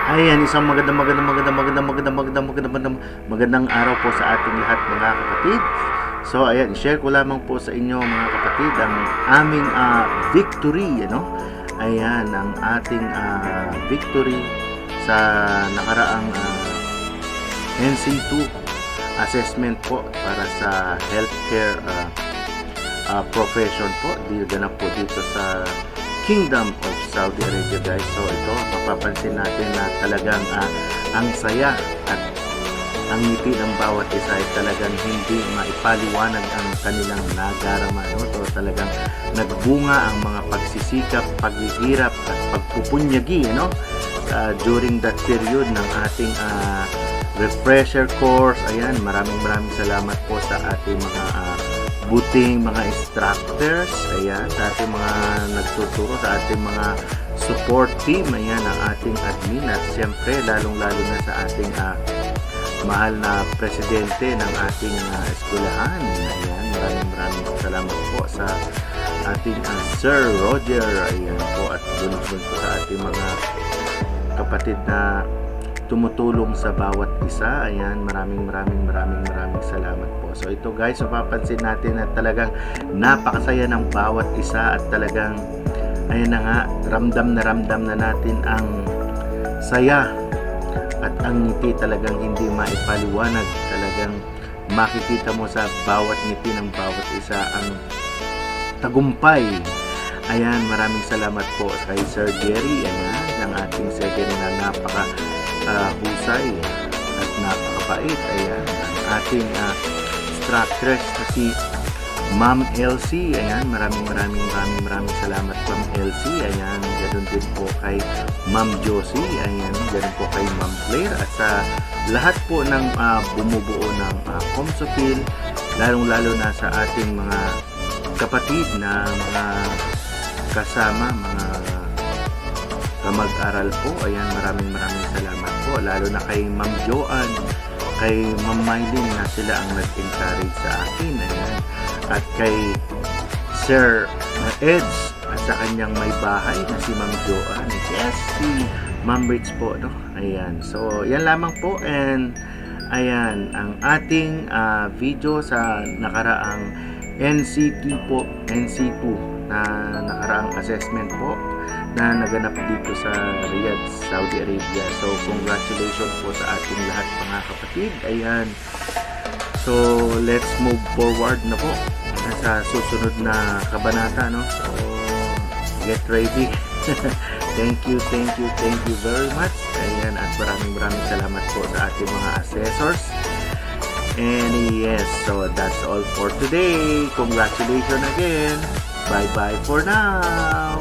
Ayan, isang magandang araw po sa ating lahat mga kapatid. So ayan, share ko lamang po sa inyo mga kapatid ang aming victory, Ayan, ang ating victory sa nakaraang NC2 assessment po para sa healthcare profession po. Ganap po dito sa Kingdom of Saudi Arabia, guys. So ito, mapapansin natin na talagang ang saya at ang ngiti ng bawat isa ay talagang hindi maipaliwanag ang kanilang nagarama. So talagang nagbunga ang mga pagsisikap, paghihirap at pagpupunyagi during that period ng ating refresher course. Ayan, maraming salamat po sa ating mga buting mga instructors, ayan, sa ating mga nagtuturo, sa ating mga support team, ayan, ang ating admin, at siyempre lalong-lalo na sa ating mahal na presidente ng ating eskwelahan. Ayan, maraming salamat po sa ating Sir Roger, ayan po, at dun po sa ating mga kapatid na tumutulong sa bawat isa. Ayan, maraming salamat po. So ito, guys, mapapansin natin na talagang napakasaya ng bawat isa at talagang ayan na nga, ramdam na natin ang saya at ang ngiti, talagang hindi maipaliwanag. Talagang makikita mo sa bawat ngiti ng bawat isa ang tagumpay. Ayan, maraming salamat po kay Sir Jerry, ang ating Sir Jerry na napaka husay at napakabait. Ayan, ang ating instructress na si Ma'am Elsie. Ayan, maraming salamat Ma'am Elsie. Ayan, ganoon din po kay Ma'am Josie. Ayan, ganoon po kay Ma'am Claire, at sa lahat po ng bumubuo ng Comsofil, lalong-lalo na sa ating mga kapatid na mga kasama, mga kamag-aral po. Ayan, maraming salamat po, lalo na kay Ma'am Joan, kay Ma'am Mylene, na sila ang nag-encourage sa akin. Ayan, at kay Sir Eds at sa kanyang may bahay na si Ma'am Joan, yes, si Ma'am Rich po, Ayan, so yan lamang po, and ayan ang ating video sa nakaraang NC2 na nakaraang assessment po na naganap dito sa Riyadh, Saudi Arabia. So congratulations po sa ating lahat mga kapatid. Ayan, so let's move forward na po sa susunod na kabanata, so get ready. Thank you very much. Ayan, at maraming salamat po sa ating mga assessors. And yes, so that's all for today. Congratulations again. Bye for now.